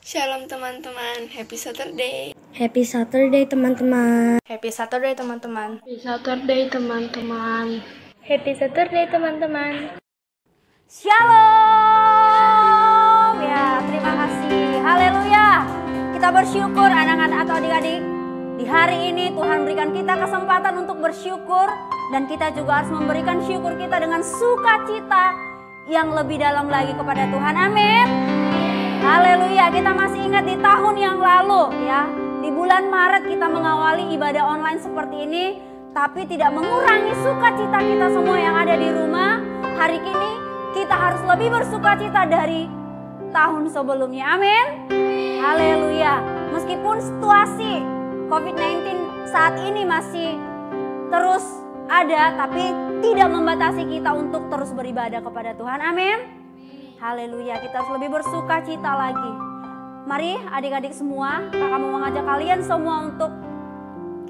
Shalom teman-teman, happy Saturday. Happy Saturday teman-teman. Happy Saturday teman-teman. Happy Saturday teman-teman. Happy Saturday teman-teman. Shalom. Ya, terima kasih. Haleluya. Kita bersyukur anak-anak atau adik-adik. Di hari ini Tuhan berikan kita kesempatan untuk bersyukur. Dan kita juga harus memberikan syukur kita dengan sukacita yang lebih dalam lagi kepada Tuhan. Amin. Haleluya, kita masih ingat di tahun yang lalu ya. Di bulan Maret kita mengawali ibadah online seperti ini. Tapi tidak mengurangi sukacita kita semua yang ada di rumah. Hari ini kita harus lebih bersukacita dari tahun sebelumnya. Amin. Haleluya. Meskipun situasi COVID-19 saat ini masih terus ada. Tapi tidak membatasi kita untuk terus beribadah kepada Tuhan. Amin. Haleluya, kita harus lebih bersuka cita lagi. Mari adik-adik semua, kakak mau mengajak kalian semua untuk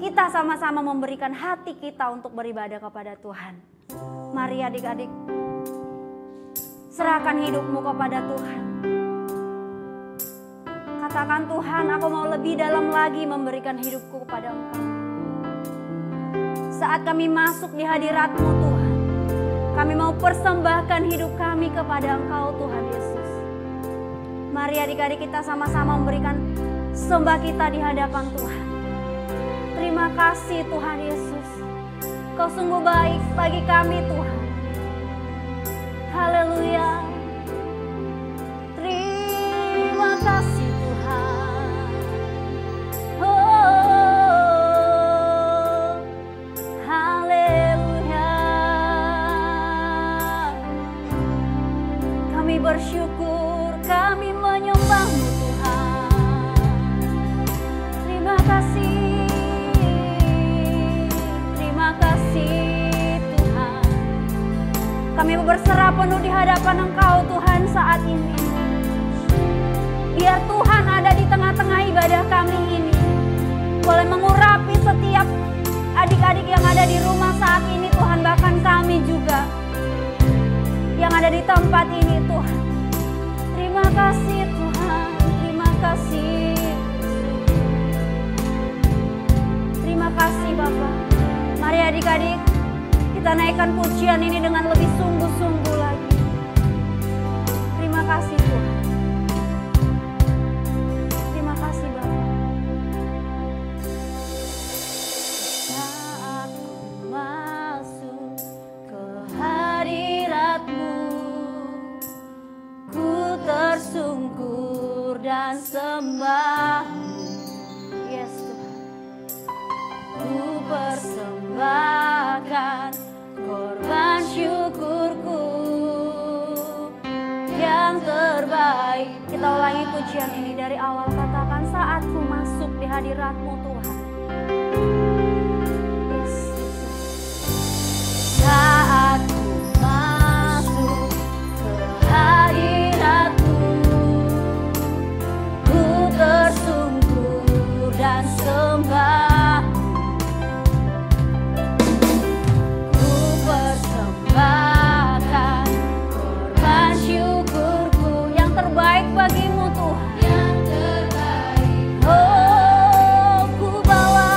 kita sama-sama memberikan hati kita untuk beribadah kepada Tuhan. Mari adik-adik, serahkan hidupmu kepada Tuhan. Katakan, Tuhan, aku mau lebih dalam lagi memberikan hidupku kepada Engkau. Saat kami masuk di hadirat-Mu Tuhan, kami mau persembahkan hidup kami kepada Engkau Tuhan Yesus. Mari adik-adik kita sama-sama memberikan sembah kita di hadapan Tuhan. Terima kasih Tuhan Yesus. Kau sungguh baik bagi kami Tuhan. Haleluya. Terima kasih Tuhan. Oh, haleluya. Kami bersyukur, kami menyembah-Mu Tuhan. Terima kasih Tuhan. Kami berserah penuh di hadapan Engkau Tuhan saat ini. Biar Tuhan ada di tengah-tengah ibadah kami ini. Boleh mengurapi setiap adik-adik yang ada di rumah saat ini Tuhan, bahkan kami juga yang ada di tempat ini Tuhan. Terima kasih Tuhan, terima kasih. Terima kasih Bapak. Mari adik-adik, kita naikkan pujian ini dengan lebih sungguh-sungguh lagi. Terima kasih Tuhan. Terima kasih Bapak. Saat ku masuk ke hadirat-Mu, ku tersungkur dan sembah-Mu. Yes Tuhan. Ku persembahkan korban syukurku yang terbaik. Kita ulangi pujian ini dari awal. Katakan, saat ku masuk di hadirat-Mu Tuhan. Yes. Saat ku masuk ke hadirat-Mu, ku tersungkur dan sembah. Bahkan korban syukurku yang terbaik bagi-Mu Tuhan. Yang terbaik. Oh, ku bawa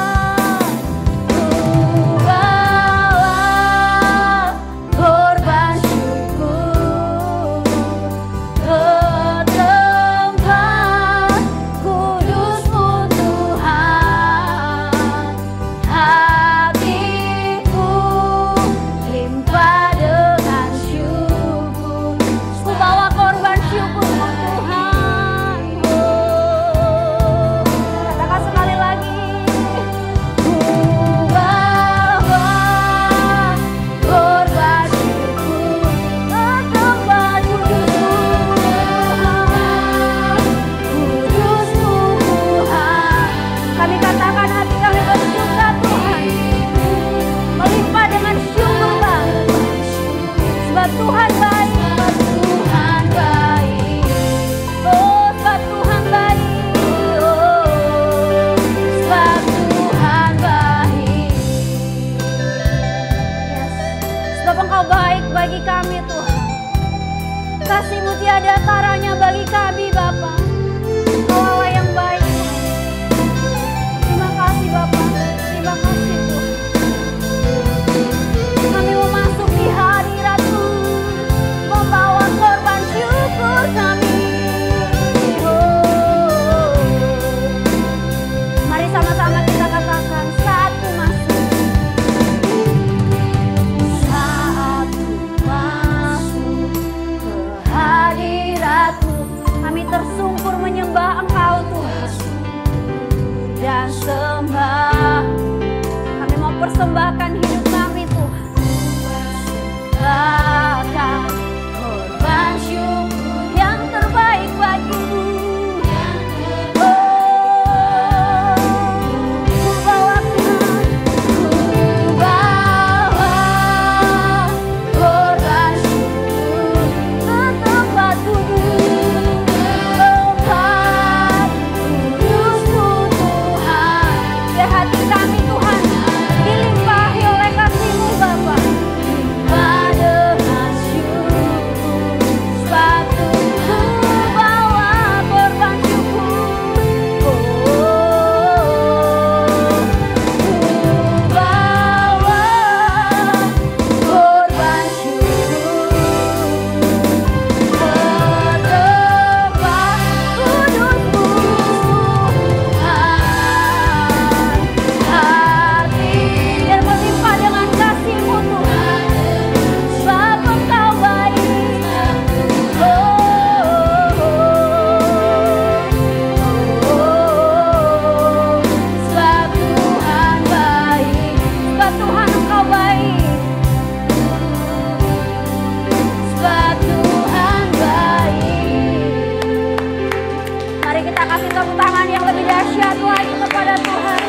Mari kita kasih tepuk tangan yang lebih dahsyat lagi kepada Tuhan.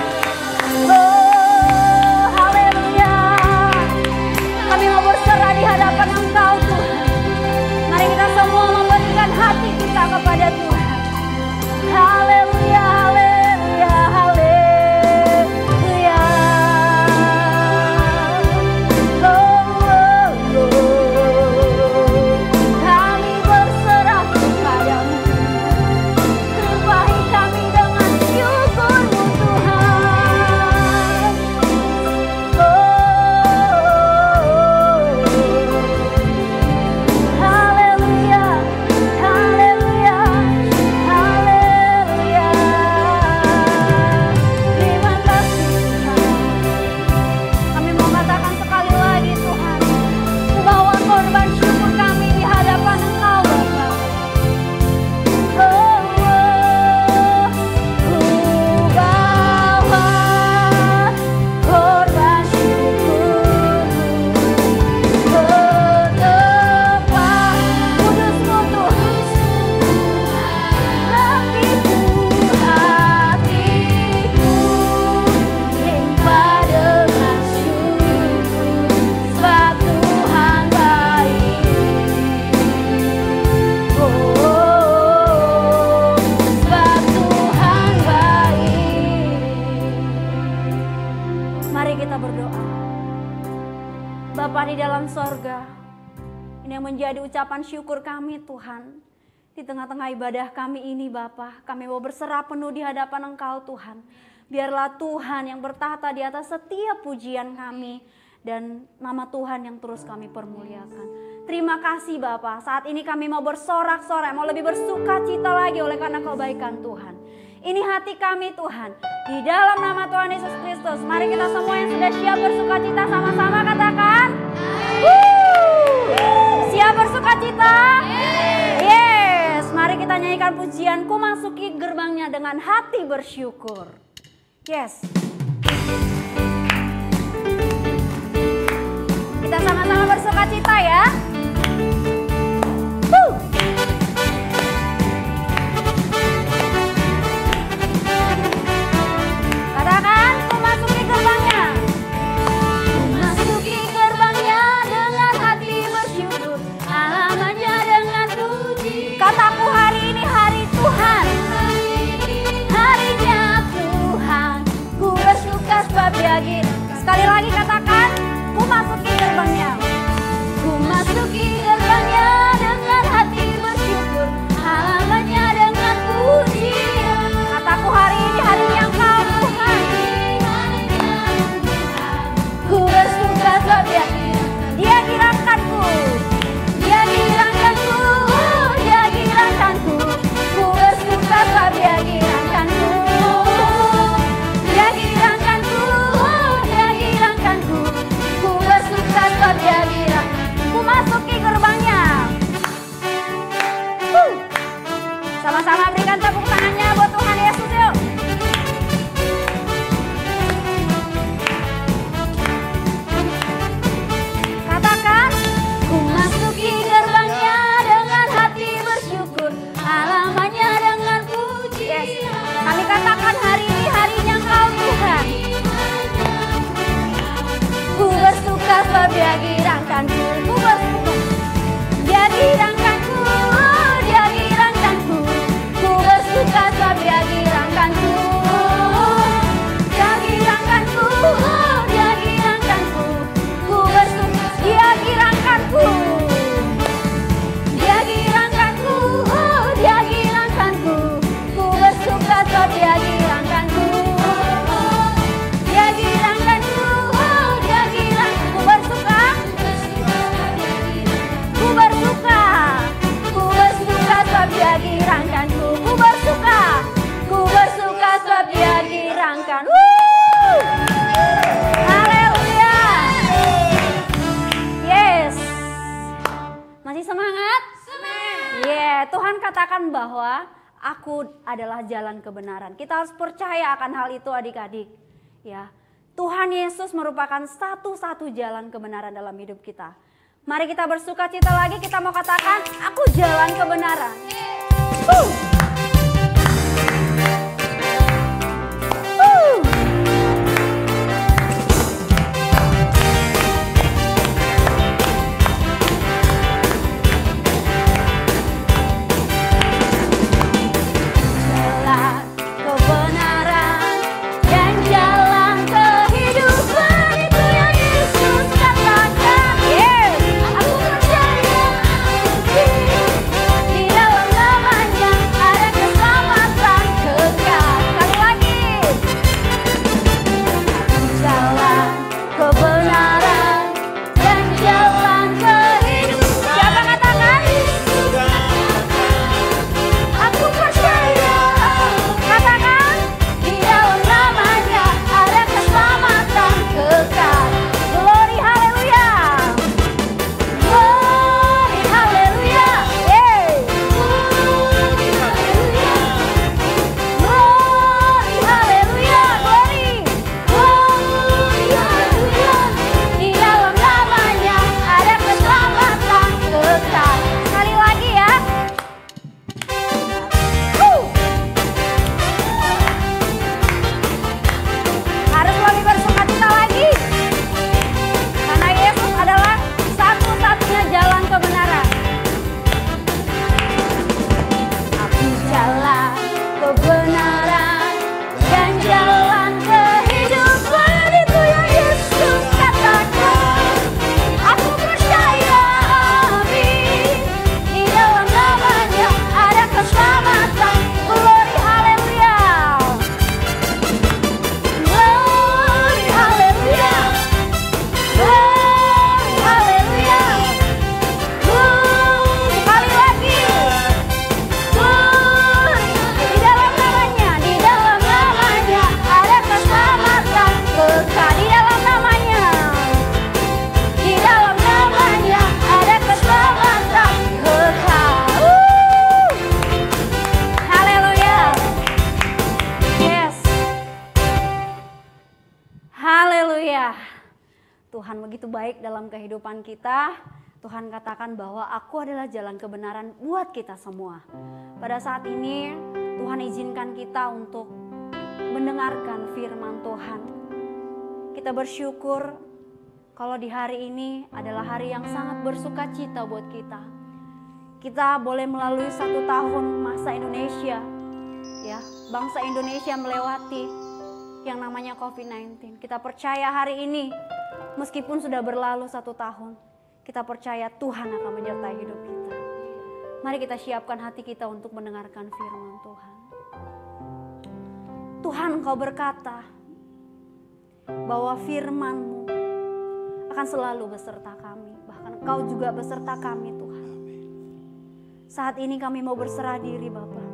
Oh, haleluya. Kami mau berserah di hadapan Engkau Tuhan. Mari kita semua memberikan hati kita kepada Tuhan. Haleluya, haleluya, haleluya. Oh, oh, oh. Kami berserah kepadamu. Terubahi kami dengan syukur-Mu Tuhan. Haleluya, haleluya, haleluya. Terima kasih Tuhan. Kami mau katakan sekali lagi Tuhan, ku bawa korban syukur kami di hadapan Engkau Bapa. Oh, ku bawa korban syukurku ke tempat kudus-Mu Tuhan. Hatiku, hatiku limpah dengan syukur, sebab Tuhan baik. Oh, sebab Tuhan baik. Mari kita berdoa. Bapa di dalam sorga, ini yang menjadi ucapan syukur kami Tuhan. Di tengah-tengah ibadah kami ini Bapa, kami mau berserah penuh di hadapan Engkau Tuhan. Biarlah Tuhan yang bertahta di atas setiap pujian kami. Dan nama Tuhan yang terus kami permuliakan. Terima kasih Bapa, saat ini kami mau bersorak-sorai, mau lebih bersuka cita lagi oleh karena kebaikan Tuhan. Ini hati kami Tuhan, di dalam nama Tuhan Yesus Kristus. Mari kita semua yang sudah siap bersuka cita sama-sama katakan. Siap bersuka cita? Yes, mari kita nyanyikan pujian, ku masuki gerbangnya dengan hati bersyukur. Yes. Kita sama-sama bersuka cita ya. Katakan, ku masuki gerbangnya. Ku masuki gerbangnya dengan hati bersyukur, halamannya dengan puji. Kataku hari ini hari Tuhan, harinya Tuhan. Ku bersuka sebab Dia gini. Sekali lagi katakan, ku masuki gerbangnya. Ku masuki gerbangnya dengan hati bersyukur, halamannya dengan puji. Kataku hari ini harinya Engkau Tuhan. Ku bersuka sebab Dia girangkanku. Dia girangkanku, Dia girangkanku. Ku bersuka sebab Dia girangkanku. Dia girangkanku, Dia girangkanku. Ku bersuka sebab Dia girang. Ku masuki gerbangnya. Sama-sama berikan tepuk tangannya buat Tuhan Yesus yuk. Katakan, ku masuki gerbangnya dengan hati bersyukur, halamannya dengan puji. Yes. Kami katakan hari ini harinya Engkau Tuhan. Ku bersuka sebab Dia girangkanku. Ku bersuka, Dia girangkanku, Dia girangkanku. Ku bersuka sebab Dia girangkanku. Dia girangkanku, Dia girangkanku. Ku bersuka, Dia girangkanku. Dia girangkanku, Dia girangkanku. Ku bersuka sebab Dia girangkanku. Dia girangkanku, Dia girang. Ku bersuka, ku bersuka, ku bersuka sebab Dia girangkanku. Ku bersuka, ku bersuka sebab Dia girangkan. Haleluya. Yes. Masih semangat? Yeah, Tuhan katakan bahwa aku adalah jalan kebenaran. Kita harus percaya akan hal itu adik-adik. Ya, Tuhan Yesus merupakan satu-satu jalan kebenaran dalam hidup kita. Mari kita bersuka cita lagi, kita mau katakan, aku jalan kebenaran. Tuhan begitu baik dalam kehidupan kita. Tuhan katakan bahwa aku adalah jalan kebenaran buat kita semua. Pada saat ini Tuhan izinkan kita untuk mendengarkan firman Tuhan. Kita bersyukur kalau di hari ini adalah hari yang sangat bersuka cita buat kita. Kita boleh melalui 1 tahun masa Indonesia, ya, bangsa Indonesia melewati yang namanya COVID-19. Kita percaya hari ini, meskipun sudah berlalu 1 tahun, kita percaya Tuhan akan menyertai hidup kita. Mari kita siapkan hati kita untuk mendengarkan firman Tuhan. Tuhan, Engkau berkata bahwa firman-Mu akan selalu beserta kami. Bahkan Engkau juga beserta kami, Tuhan. Saat ini kami mau berserah diri, Bapa.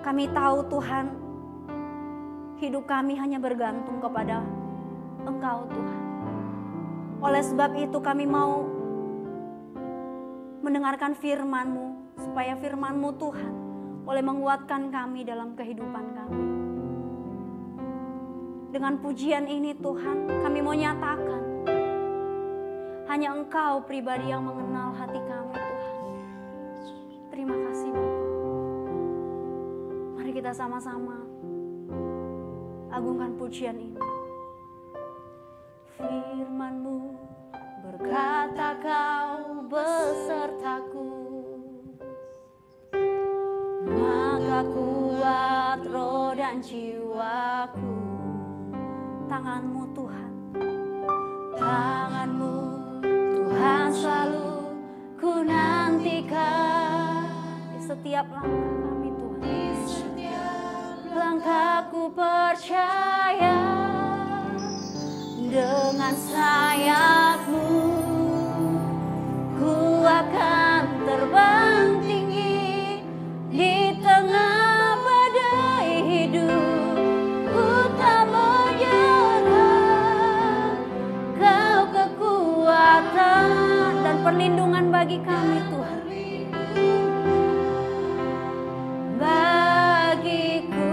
Kami tahu, Tuhan, hidup kami hanya bergantung kepada Engkau, Tuhan. Oleh sebab itu kami mau mendengarkan firman-Mu, supaya firman-Mu, Tuhan, boleh menguatkan kami dalam kehidupan kami. Dengan pujian ini, Tuhan, kami mau nyatakan, hanya Engkau pribadi yang mengenal hati kami, Tuhan. Terima kasih, Bapa. Mari kita sama-sama agungkan pujian ini. Firman-Mu berkata, Kau besertaku, maka kuat roh dan jiwaku. Tangan-Mu, Tuhan, tangan-Mu, Tuhan, selalu ku nantikan. Di setiap langkah kami, Tuhan, di setiap langkahku percaya. Dengan sayap-Mu ku akan terbang tinggi di tengah badai hidup. Ku tak menyerah, Kau kekuatan dan perlindungan bagi kami, Tuhan. Bagiku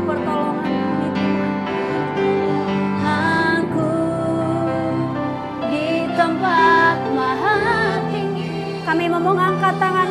pertolongan tempat maha tinggi. Kami mau mengangkat tangan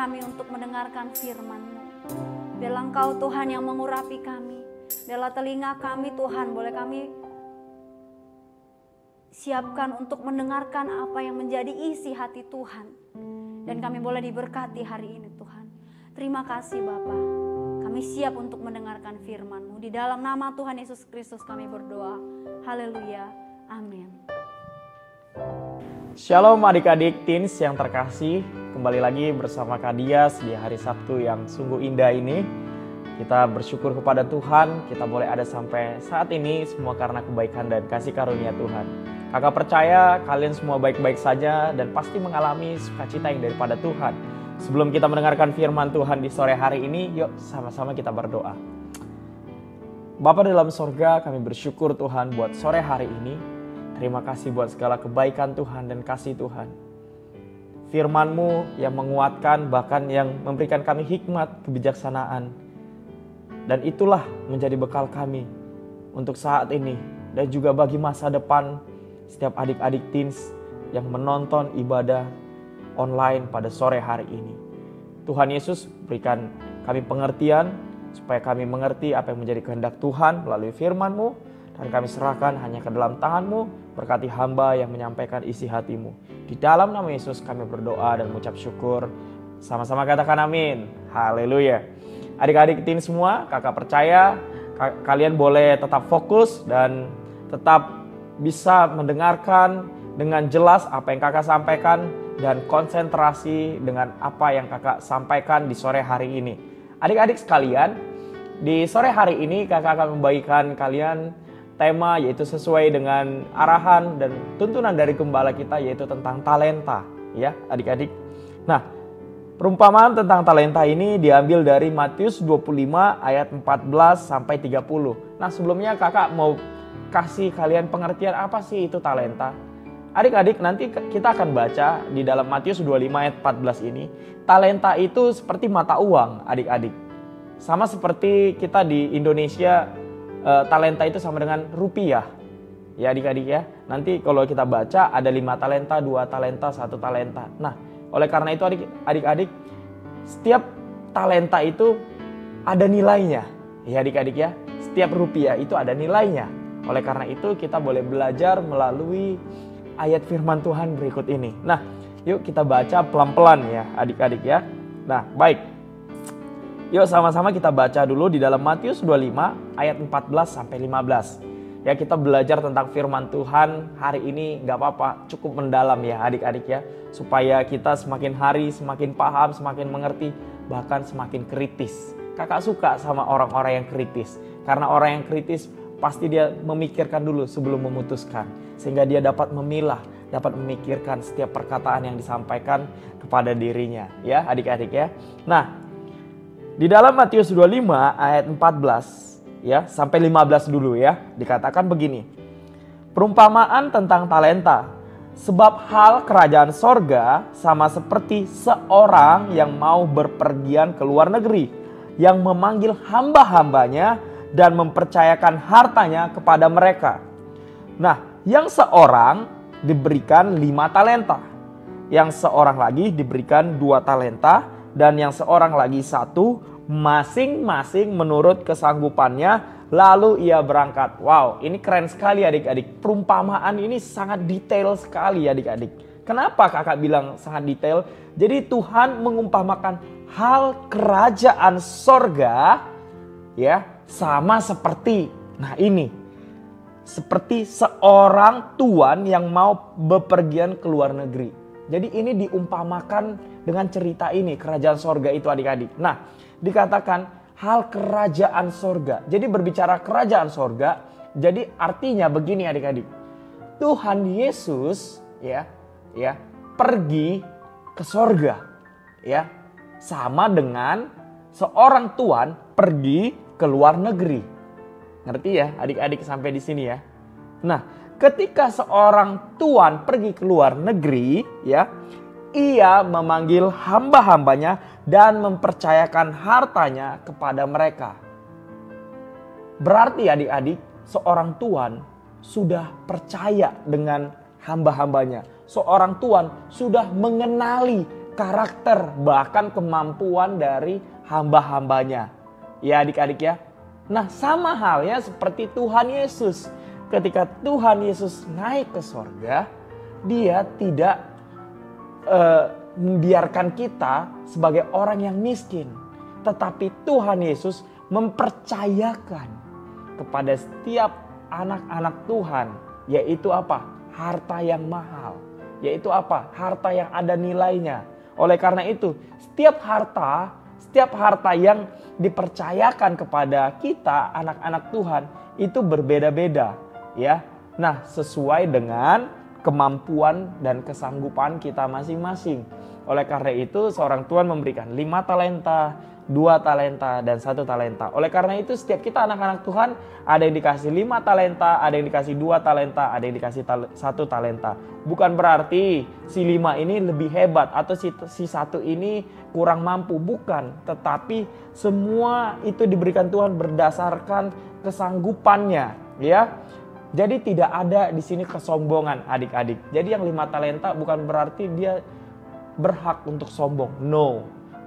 kami untuk mendengarkan firman-Mu. Biarlah Engkau Tuhan yang mengurapi kami. Biarlah telinga kami Tuhan boleh kami siapkan untuk mendengarkan apa yang menjadi isi hati Tuhan. Dan kami boleh diberkati hari ini Tuhan. Terima kasih Bapa. Kami siap untuk mendengarkan firman-Mu. Di dalam nama Tuhan Yesus Kristus kami berdoa. Haleluya. Amin. Shalom adik-adik teens yang terkasih, kembali lagi bersama Kak Dias di hari Sabtu yang sungguh indah ini. Kita bersyukur kepada Tuhan, kita boleh ada sampai saat ini semua karena kebaikan dan kasih karunia Tuhan. Kakak percaya kalian semua baik-baik saja dan pasti mengalami sukacita yang daripada Tuhan. Sebelum kita mendengarkan firman Tuhan di sore hari ini, yuk sama-sama kita berdoa. Bapa dalam sorga, kami bersyukur Tuhan buat sore hari ini. Terima kasih buat segala kebaikan Tuhan dan kasih Tuhan. Firman-Mu yang menguatkan, bahkan yang memberikan kami hikmat, kebijaksanaan. Dan itulah menjadi bekal kami untuk saat ini. Dan juga bagi masa depan setiap adik-adik teens yang menonton ibadah online pada sore hari ini. Tuhan Yesus berikan kami pengertian, supaya kami mengerti apa yang menjadi kehendak Tuhan melalui firman-Mu. Dan kami serahkan hanya ke dalam tangan-Mu, berkati hamba yang menyampaikan isi hati-Mu. Di dalam nama Yesus kami berdoa dan mengucap syukur. Sama-sama katakan amin. Haleluya. Adik-adik teen semua, kakak percaya kalian boleh tetap fokus dan tetap bisa mendengarkan dengan jelas apa yang kakak sampaikan dan konsentrasi dengan apa yang kakak sampaikan di sore hari ini. Adik-adik sekalian, di sore hari ini kakak akan membagikan kalian tema yaitu sesuai dengan arahan dan tuntunan dari gembala kita yaitu tentang talenta, ya adik-adik. Nah, perumpamaan tentang talenta ini diambil dari Matius 25 ayat 14 sampai 30. Nah, sebelumnya kakak mau kasih kalian pengertian apa sih itu talenta. Adik-adik, nanti kita akan baca di dalam Matius 25 ayat 14 ini. Talenta itu seperti mata uang, adik-adik. Sama seperti kita di Indonesia, talenta itu sama dengan rupiah. Ya adik-adik ya. Nanti kalau kita baca ada 5 talenta, 2 talenta, 1 talenta. Nah, oleh karena itu adik-adik, setiap talenta itu ada nilainya. Ya adik-adik ya. Setiap rupiah itu ada nilainya. Oleh karena itu kita boleh belajar melalui ayat firman Tuhan berikut ini. Nah, yuk kita baca pelan-pelan ya adik-adik ya. Nah, baik. Yuk sama-sama kita baca dulu di dalam Matius 25 ayat 14 sampai 15. Ya, kita belajar tentang firman Tuhan hari ini, gak apa-apa, cukup mendalam ya adik-adik ya. Supaya kita semakin hari semakin paham, semakin mengerti, bahkan semakin kritis. Kakak suka sama orang-orang yang kritis. Karena orang yang kritis pasti dia memikirkan dulu sebelum memutuskan. Sehingga dia dapat memilah, dapat memikirkan setiap perkataan yang disampaikan kepada dirinya. Ya adik-adik ya. Nah, di dalam Matius 25 ayat 14 ya sampai 15 dulu ya, dikatakan begini. Perumpamaan tentang talenta. Sebab hal kerajaan sorga sama seperti seorang yang mau berpergian ke luar negeri, yang memanggil hamba-hambanya dan mempercayakan hartanya kepada mereka. Nah, yang seorang diberikan 5 talenta, yang seorang lagi diberikan 2 talenta, dan yang seorang lagi 1, masing-masing menurut kesanggupannya, lalu ia berangkat. Wow, ini keren sekali adik-adik. Perumpamaan ini sangat detail sekali adik-adik. Kenapa kakak bilang sangat detail? Jadi Tuhan mengumpamakan hal kerajaan sorga ya sama seperti, nah ini, seperti seorang tuan yang mau bepergian ke luar negeri. Jadi ini diumpamakan dengan cerita ini, kerajaan sorga itu adik-adik. Nah, dikatakan hal kerajaan sorga. Jadi berbicara kerajaan sorga, jadi artinya begini adik-adik. Tuhan Yesus ya pergi ke sorga. Ya, sama dengan seorang tuan pergi ke luar negeri. Ngerti ya adik-adik sampai di sini ya. Nah, ketika seorang tuan pergi ke luar negeri, ya, ia memanggil hamba-hambanya dan mempercayakan hartanya kepada mereka. Berarti adik-adik, seorang tuan sudah percaya dengan hamba-hambanya. Seorang tuan sudah mengenali karakter, bahkan kemampuan dari hamba-hambanya. Ya adik-adik ya. Nah sama halnya seperti Tuhan Yesus. Ketika Tuhan Yesus naik ke sorga, dia tidak membiarkan kita sebagai orang yang miskin. Tetapi Tuhan Yesus mempercayakan kepada setiap anak-anak Tuhan, yaitu apa? Harta yang mahal. Yaitu apa? Harta yang ada nilainya. Oleh karena itu, setiap harta yang dipercayakan kepada kita anak-anak Tuhan itu berbeda-beda, ya. Nah, sesuai dengan kemampuan dan kesanggupan kita masing-masing. Oleh karena itu, seorang Tuhan memberikan 5 talenta, 2 talenta, dan 1 talenta. Oleh karena itu, setiap kita anak-anak Tuhan ada yang dikasih 5 talenta, ada yang dikasih 2 talenta, ada yang dikasih 1 talenta. Bukan berarti si 5 ini lebih hebat atau si 1 ini kurang mampu, bukan. Tetapi semua itu diberikan Tuhan berdasarkan kesanggupannya, ya. Jadi tidak ada di sini kesombongan adik-adik. Jadi yang 5 talenta bukan berarti dia berhak untuk sombong. No.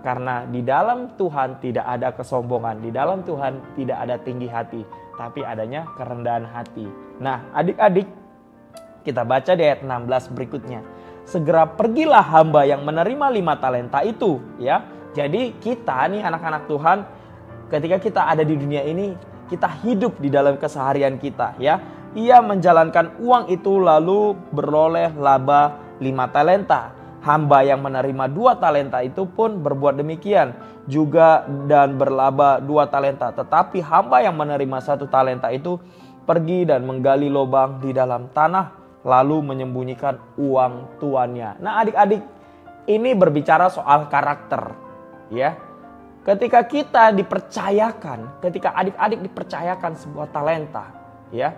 Karena di dalam Tuhan tidak ada kesombongan. Di dalam Tuhan tidak ada tinggi hati. Tapi adanya kerendahan hati. Nah adik-adik, kita baca di ayat 16 berikutnya. Segera pergilah hamba yang menerima 5 talenta itu, ya. Jadi kita nih anak-anak Tuhan, ketika kita ada di dunia ini, kita hidup di dalam keseharian kita, ya. Ia menjalankan uang itu lalu beroleh laba 5 talenta. Hamba yang menerima 2 talenta itu pun berbuat demikian juga dan berlaba 2 talenta. Tetapi hamba yang menerima 1 talenta itu pergi dan menggali lubang di dalam tanah lalu menyembunyikan uang tuannya. Nah adik-adik, ini berbicara soal karakter, ya. Ketika kita dipercayakan, ketika adik-adik dipercayakan sebuah talenta, ya,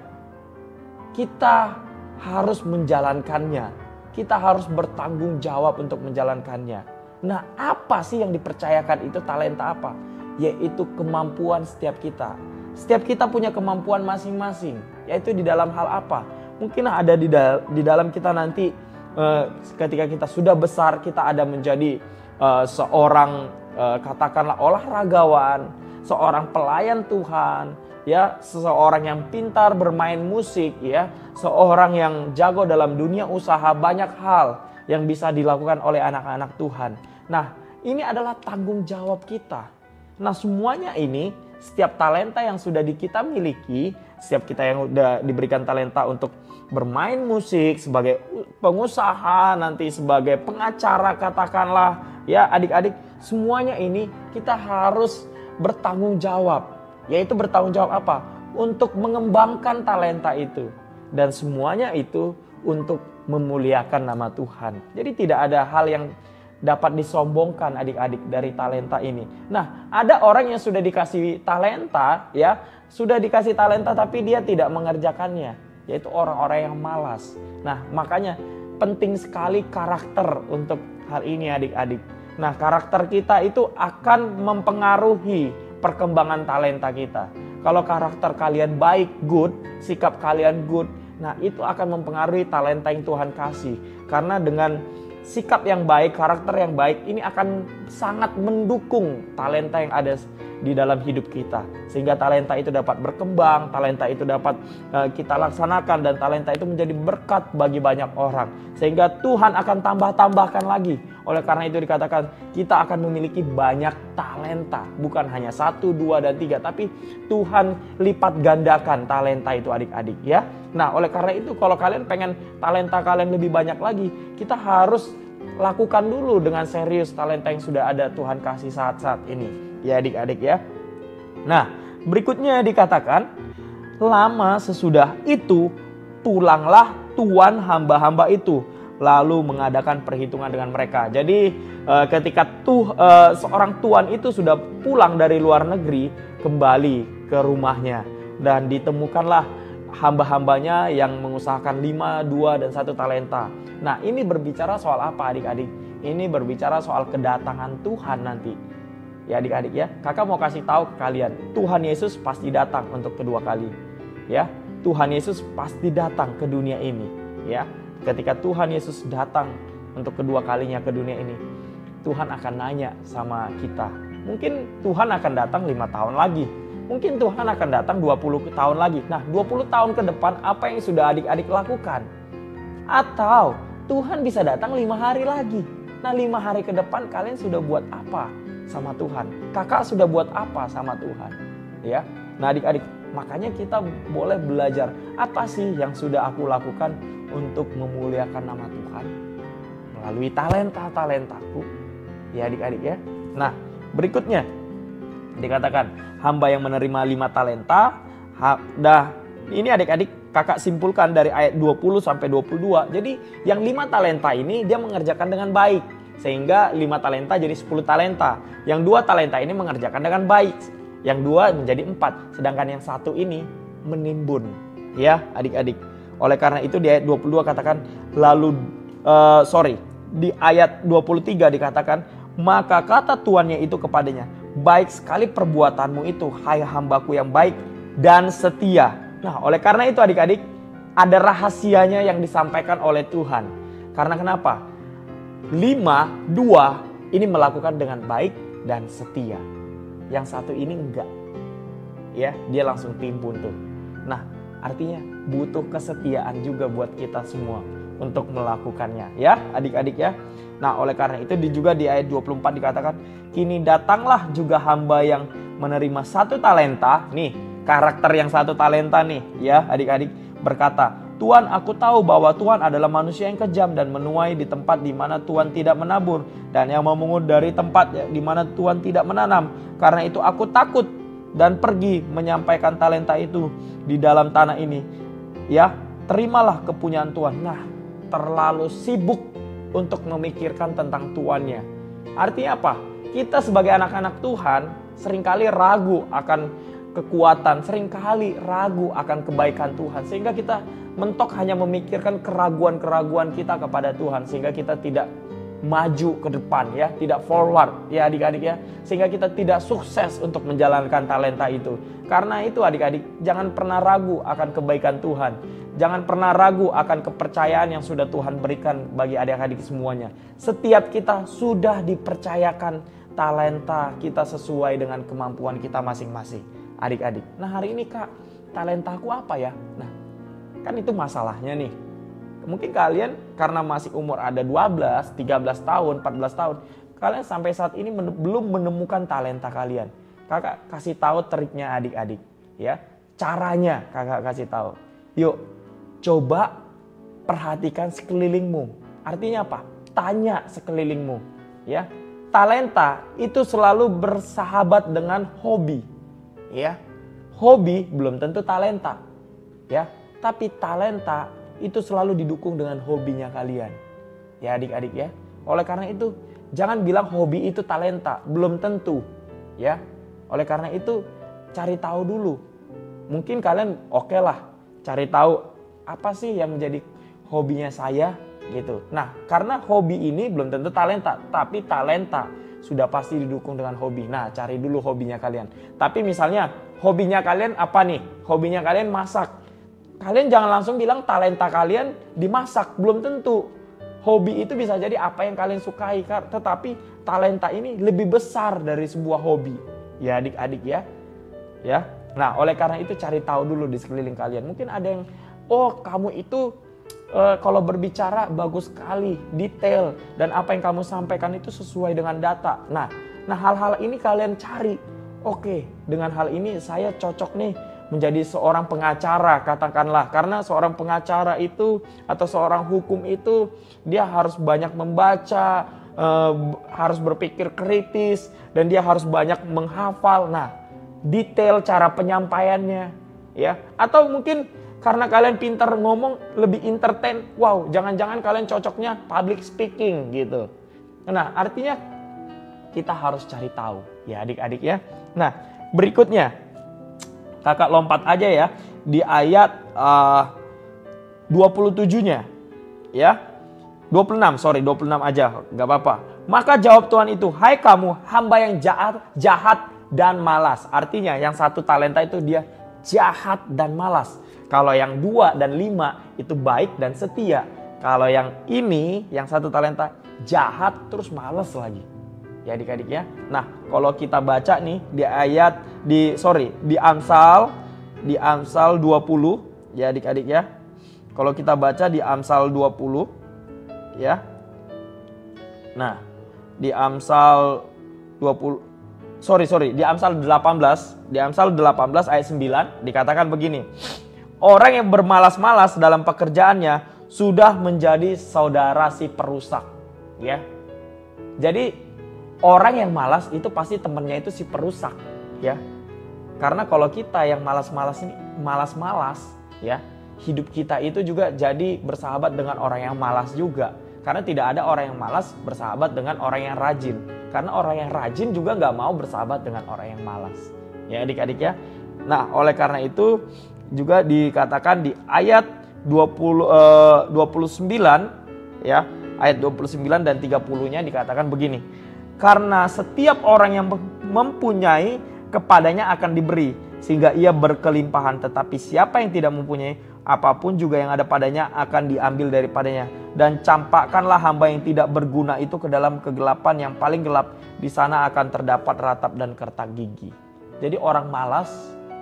kita harus menjalankannya. Kita harus bertanggung jawab untuk menjalankannya. Nah, apa sih yang dipercayakan itu, talenta apa? Yaitu kemampuan setiap kita. Setiap kita punya kemampuan masing-masing. Yaitu di dalam hal apa? Mungkin ada di dalam kita nanti ketika kita sudah besar, kita ada menjadi seorang katakanlah olahragawan, seorang pelayan Tuhan, ya, seseorang yang pintar bermain musik, ya, seorang yang jago dalam dunia usaha, banyak hal yang bisa dilakukan oleh anak-anak Tuhan. Nah, ini adalah tanggung jawab kita. Nah, semuanya ini, setiap talenta yang sudah kita miliki, setiap kita yang sudah diberikan talenta untuk bermain musik, sebagai pengusaha, nanti sebagai pengacara katakanlah, ya adik-adik, semuanya ini kita harus bertanggung jawab. Yaitu bertanggung jawab apa? Untuk mengembangkan talenta itu. Dan semuanya itu untuk memuliakan nama Tuhan. Jadi tidak ada hal yang dapat disombongkan adik-adik dari talenta ini. Nah, ada orang yang sudah dikasih talenta, ya, sudah dikasih talenta tapi dia tidak mengerjakannya, yaitu orang-orang yang malas. Nah, makanya penting sekali karakter untuk hal ini adik-adik. Nah, karakter kita itu akan mempengaruhi perkembangan talenta kita. Kalau karakter kalian baik, good, sikap kalian good, nah itu akan mempengaruhi talenta yang Tuhan kasih. Karena dengan sikap yang baik, karakter yang baik, ini akan sangat mendukung talenta yang ada di dalam hidup kita. Sehingga talenta itu dapat berkembang, talenta itu dapat kita laksanakan, dan talenta itu menjadi berkat bagi banyak orang. Sehingga Tuhan akan tambah-tambahkan lagi. Oleh karena itu dikatakan kita akan memiliki banyak talenta. Bukan hanya 1, 2, dan 3. Tapi Tuhan lipat gandakan talenta itu adik-adik, ya. Nah oleh karena itu kalau kalian pengen talenta kalian lebih banyak lagi, kita harus lakukan dulu dengan serius talenta yang sudah ada Tuhan kasih saat-saat ini. Ya adik-adik ya. Nah berikutnya dikatakan, lama sesudah itu pulanglah tuan hamba-hamba itu lalu mengadakan perhitungan dengan mereka. Jadi ketika seorang tuan itu sudah pulang dari luar negeri, kembali ke rumahnya dan ditemukanlah hamba-hambanya yang mengusahakan 5, 2, dan 1 talenta. Nah ini berbicara soal apa adik-adik? Ini berbicara soal kedatangan Tuhan nanti. Ya adik-adik ya, kakak mau kasih tahu ke kalian, Tuhan Yesus pasti datang untuk kedua kali. Ya, Tuhan Yesus pasti datang ke dunia ini. Ya, ketika Tuhan Yesus datang untuk kedua kalinya ke dunia ini, Tuhan akan nanya sama kita. Mungkin Tuhan akan datang 5 tahun lagi. Mungkin Tuhan akan datang 20 tahun lagi. Nah, 20 tahun ke depan apa yang sudah adik-adik lakukan? Atau Tuhan bisa datang 5 hari lagi. Nah, 5 hari ke depan kalian sudah buat apa sama Tuhan? Kakak sudah buat apa sama Tuhan? Ya. Nah, adik-adik, makanya kita boleh belajar apa sih yang sudah aku lakukan untuk memuliakan nama Tuhan melalui talenta-talentaku. Ya, adik-adik ya. Nah, berikutnya dikatakan hamba yang menerima 5 talenta. Ini adik-adik kakak simpulkan dari ayat 20 sampai 22. Jadi yang 5 talenta ini dia mengerjakan dengan baik. Sehingga 5 talenta jadi 10 talenta. Yang 2 talenta ini mengerjakan dengan baik. Yang 2 menjadi 4. Sedangkan yang 1 ini menimbun. Ya adik-adik. Oleh karena itu di ayat 22 katakan di ayat 23 dikatakan, maka kata tuannya itu kepadanya, baik sekali perbuatanmu itu, hai hambaku yang baik dan setia. Nah, oleh karena itu adik-adik, ada rahasianya yang disampaikan oleh Tuhan. Karena kenapa? 5, 2 ini melakukan dengan baik dan setia. Yang 1 ini enggak. Ya, dia langsung timbun tuh. Nah, artinya butuh kesetiaan juga buat kita semua untuk melakukannya, ya adik-adik ya. Nah, oleh karena itu juga di ayat 24 dikatakan, kini datanglah juga hamba yang menerima 1 talenta. Nih, karakter yang 1 talenta nih, ya adik-adik, berkata, Tuhan, aku tahu bahwa Tuhan adalah manusia yang kejam dan menuai di tempat di mana Tuhan tidak menabur, dan yang memungut dari tempat di mana Tuhan tidak menanam. Karena itu aku takut dan pergi menyampaikan talenta itu di dalam tanah ini. Ya, terimalah kepunyaan Tuhan. Nah, terlalu sibuk untuk memikirkan tentang tuannya. Artinya apa? Kita sebagai anak-anak Tuhan seringkali ragu akan kekuatan, seringkali ragu akan kebaikan Tuhan. Sehingga kita mentok hanya memikirkan keraguan-keraguan kita kepada Tuhan. Sehingga kita tidak maju ke depan, ya, tidak forward, ya adik-adik ya. Sehingga kita tidak sukses untuk menjalankan talenta itu. Karena itu adik-adik, jangan pernah ragu akan kebaikan Tuhan. Jangan pernah ragu akan kepercayaan yang sudah Tuhan berikan bagi adik-adik semuanya. Setiap kita sudah dipercayakan talenta kita sesuai dengan kemampuan kita masing-masing. Adik-adik, nah hari ini Kak, talentaku apa ya? Nah, kan itu masalahnya nih. Mungkin kalian karena masih umur ada 12, 13 tahun, 14 tahun. Kalian sampai saat ini belum menemukan talenta kalian. Kakak kasih tahu triknya adik-adik. Ya, caranya kakak kasih tahu. Yuk, coba perhatikan sekelilingmu. Artinya apa? Tanya sekelilingmu. Ya, talenta itu selalu bersahabat dengan hobi. Ya, hobi belum tentu talenta. Ya, tapi talenta itu selalu didukung dengan hobinya kalian. Ya adik-adik ya. Oleh karena itu jangan bilang hobi itu talenta. Belum tentu. Ya. Oleh karena itu cari tahu dulu. Mungkin kalian oke lah cari tahu apa sih yang menjadi hobinya saya gitu. Nah karena hobi ini belum tentu talenta. Tapi talenta sudah pasti didukung dengan hobi. Nah cari dulu hobinya kalian. Tapi misalnya hobinya kalian apa nih? Hobinya kalian masak. Kalian jangan langsung bilang talenta kalian dimasak, belum tentu. Hobi itu bisa jadi apa yang kalian sukai, tetapi talenta ini lebih besar dari sebuah hobi. Ya adik-adik ya. Ya. Nah, oleh karena itu cari tahu dulu di sekeliling kalian. Mungkin ada yang, oh kamu itu kalau berbicara bagus sekali, detail, dan apa yang kamu sampaikan itu sesuai dengan data. Nah hal-hal ini kalian cari. Oke, dengan hal ini saya cocok nih menjadi seorang pengacara katakanlah. Karena seorang pengacara itu atau seorang hukum itu dia harus banyak membaca, harus berpikir kritis, dan dia harus banyak menghafal. Nah, detail cara penyampaiannya ya. Atau mungkin karena kalian pintar ngomong lebih entertain, wow, jangan-jangan kalian cocoknya public speaking gitu. Nah, artinya kita harus cari tahu ya adik-adik ya. Nah, berikutnya kakak lompat aja ya di ayat 27-nya. Ya. 26 aja, gak apa-apa. Maka jawab Tuhan itu, hai kamu hamba yang jahat dan malas. Artinya yang 1 talenta itu dia jahat dan malas. Kalau yang 2 dan 5 itu baik dan setia. Kalau yang ini, yang 1 talenta jahat terus malas lagi. Ya adik-adik ya. Nah, kalau kita baca nih di di Amsal 20 ya adik-adik ya. Kalau kita baca di Amsal 20 ya. Nah, di Amsal 20 di Amsal 18, di Amsal 18 ayat 9 dikatakan begini. Orang yang bermalas-malas dalam pekerjaannya sudah menjadi saudara si perusak, ya. Jadi orang yang malas itu pasti temannya itu si perusak, ya. Karena kalau kita yang malas-malas, ya, hidup kita itu juga jadi bersahabat dengan orang yang malas juga. Karena tidak ada orang yang malas bersahabat dengan orang yang rajin. Karena orang yang rajin juga nggak mau bersahabat dengan orang yang malas. Ya adik-adik ya. Nah oleh karena itu juga dikatakan di ayat 29 ya. Ayat 29 dan 30-nya dikatakan begini. Karena setiap orang yang mempunyai kepadanya akan diberi. Sehingga ia berkelimpahan. Tetapi siapa yang tidak mempunyai, apapun juga yang ada padanya akan diambil daripadanya. Dan campakkanlah hamba yang tidak berguna itu ke dalam kegelapan yang paling gelap. Di sana akan terdapat ratap dan kertak gigi. Jadi orang malas,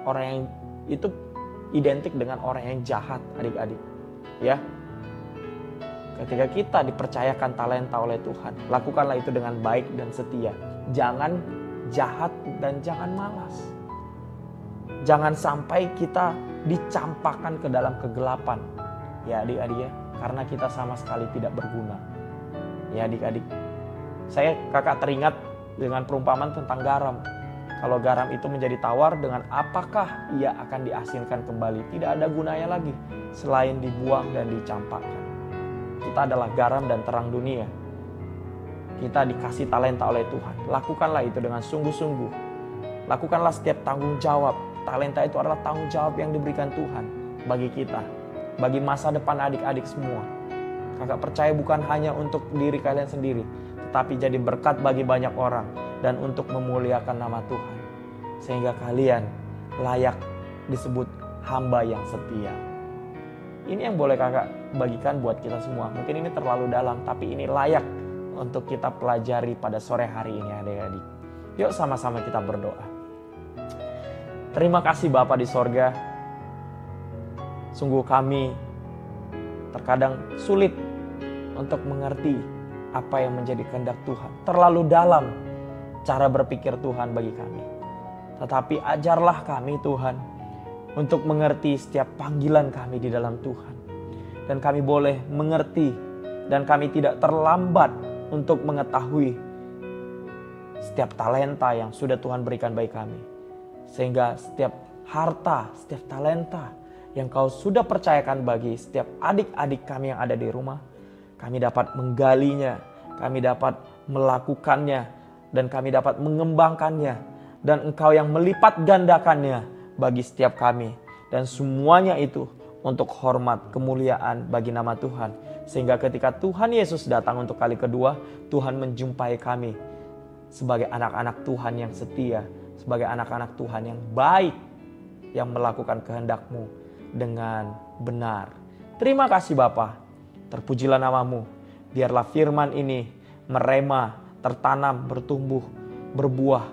orang yang itu identik dengan orang yang jahat adik-adik. Ya. Ketika kita dipercayakan talenta oleh Tuhan, lakukanlah itu dengan baik dan setia. Jangan jahat dan jangan malas. Jangan sampai kita dicampakkan ke dalam kegelapan. Ya adik-adik ya. Karena kita sama sekali tidak berguna. Ya adik-adik. Kakak teringat dengan perumpamaan tentang garam. Kalau garam itu menjadi tawar, dengan apakah ia akan diasinkan kembali? Tidak ada gunanya lagi selain dibuang dan dicampakkan. Kita adalah garam dan terang dunia. Kita dikasih talenta oleh Tuhan. Lakukanlah itu dengan sungguh-sungguh. Lakukanlah setiap tanggung jawab. Talenta itu adalah tanggung jawab yang diberikan Tuhan bagi kita. Bagi masa depan adik-adik semua. Kakak percaya bukan hanya untuk diri kalian sendiri, tetapi jadi berkat bagi banyak orang dan untuk memuliakan nama Tuhan. Sehingga kalian layak disebut hamba yang setia. Ini yang boleh kakak bagikan buat kita semua. Mungkin ini terlalu dalam, tapi ini layak untuk kita pelajari pada sore hari ini adik-adik. Yuk sama-sama kita berdoa. Terima kasih Bapa di sorga. Sungguh kami terkadang sulit untuk mengerti apa yang menjadi kehendak Tuhan. Terlalu dalam cara berpikir Tuhan bagi kami. Tetapi ajarlah kami Tuhan untuk mengerti setiap panggilan kami di dalam Tuhan. Dan kami boleh mengerti dan kami tidak terlambat untuk mengetahui setiap talenta yang sudah Tuhan berikan bagi kami. Sehingga setiap harta, setiap talenta yang kau sudah percayakan bagi setiap adik-adik kami yang ada di rumah, kami dapat menggalinya, kami dapat melakukannya, dan kami dapat mengembangkannya, dan engkau yang melipat gandakannya bagi setiap kami. Dan semuanya itu untuk hormat, kemuliaan bagi nama Tuhan. Sehingga ketika Tuhan Yesus datang untuk kali kedua, Tuhan menjumpai kami sebagai anak-anak Tuhan yang setia, sebagai anak-anak Tuhan yang baik, yang melakukan kehendak-Mu dengan benar. Terima kasih Bapa. Terpujilah namamu. Biarlah firman ini merema, tertanam, bertumbuh, berbuah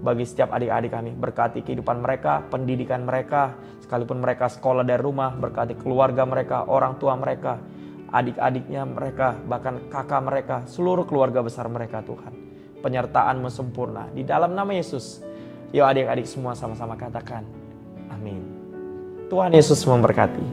bagi setiap adik-adik kami. Berkati kehidupan mereka, pendidikan mereka, sekalipun mereka sekolah dari rumah. Berkati keluarga mereka, orang tua mereka, adik-adiknya mereka, bahkan kakak mereka, seluruh keluarga besar mereka Tuhan. Penyertaan-Mu sempurna. Di dalam nama Yesus. Yuk adik-adik semua sama-sama katakan. Amin. Tuhan Yesus memberkati.